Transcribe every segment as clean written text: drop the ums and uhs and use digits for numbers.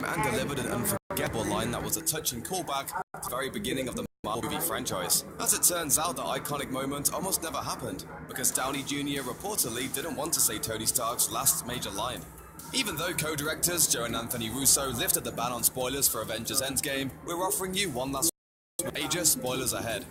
and delivered an unforgettable line that was a touching callback to the very beginning of the Marvel movie franchise. As it turns out, the iconic moment almost never happened, because Downey Jr. reportedly didn't want to say Tony Stark's last major line. Even though co-directors Joe and Anthony Russo lifted the ban on spoilers for Avengers Endgame, we're offering you one last major spoilers ahead.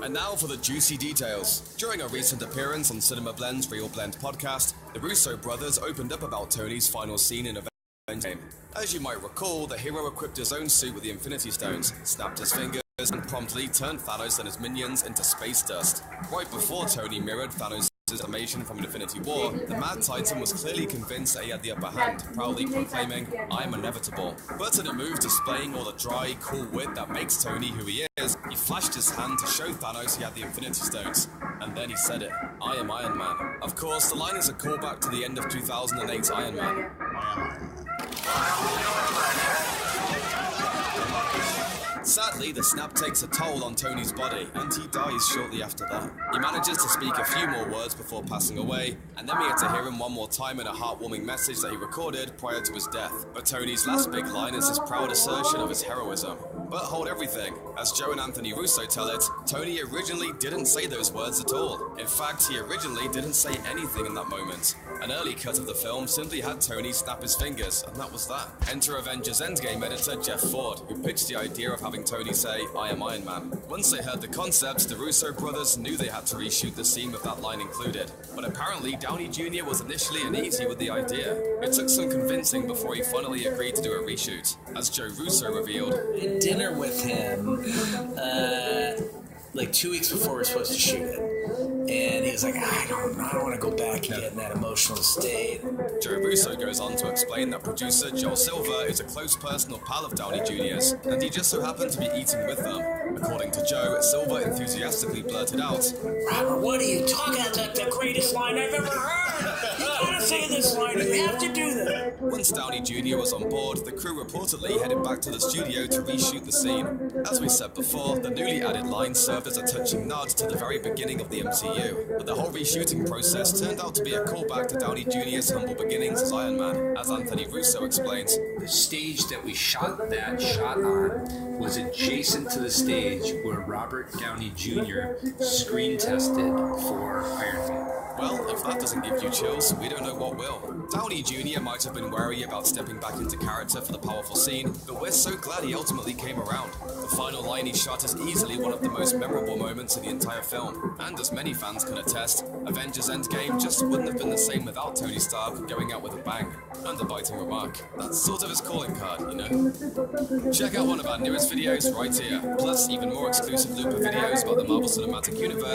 And now for the juicy details. During a recent appearance on Cinema Blend's Real Blend podcast, the Russo brothers opened up about Tony's final scene in Avengers Endgame. As you might recall, the hero equipped his own suit with the Infinity Stones, snapped his fingers, and promptly turned Thanos and his minions into space dust. Right before Tony mirrored Thanos' information from Infinity War, the Mad Titan was clearly convinced that he had the upper hand, proudly proclaiming, "I am inevitable." But in a move displaying all the dry, cool wit that makes Tony who he is, he flashed his hand to show Thanos he had the Infinity Stones. And then he said it, "I am Iron Man." Of course, the line is a callback to the end of 2008's Iron Man. Sadly, the snap takes a toll on Tony's body, and he dies shortly after that. He manages to speak a few more words before passing away, and then we get to hear him one more time in a heartwarming message that he recorded prior to his death. But Tony's last big line is his proud assertion of his heroism. But hold everything. As Joe and Anthony Russo tell it, Tony originally didn't say those words at all. In fact, he originally didn't say anything in that moment. An early cut of the film simply had Tony snap his fingers, and that was that. Enter Avengers Endgame editor Jeff Ford, who pitched the idea of having Tony say, "I am Iron Man." Once they heard the concept, the Russo brothers knew they had to reshoot the scene with that line included. But apparently, Downey Jr. was initially uneasy with the idea. It took some convincing before he finally agreed to do a reshoot. As Joe Russo revealed, dinner with him like 2 weeks before we were supposed to shoot it. And he was like, I don't want to go back and get in that emotional state. Joe Russo goes on to explain that producer Joel Silver is a close personal pal of Downey Jr.'s, and he just so happened to be eating with them. According to Joe, Silver enthusiastically blurted out, "Robert, what are you talking about? That's the greatest line I've ever heard! You gotta say this line, you have to do that!" Once Downey Jr. was on board, the crew reportedly headed back to the studio to reshoot the scene. As we said before, the newly added line served as a touching nod to the very beginning of the MCU, but the whole reshooting process turned out to be a callback to Downey Jr.'s humble beginnings as Iron Man. As Anthony Russo explains, the stage that we shot that shot on was adjacent to the stage where Robert Downey Jr. screen tested for Iron Man. Well, if that doesn't give you chills, we don't know what will. Downey Jr. might have been wary about stepping back into character for the powerful scene, but we're so glad he ultimately came around. The final line he shot is easily one of the most memorable moments in the entire film, and as many fans can attest, Avengers Endgame just wouldn't have been the same without Tony Stark going out with a bang. And a biting remark. That's sort of his calling card, you know? Check out one of our newest videos right here, plus even more exclusive Looper videos about the Marvel Cinematic Universe.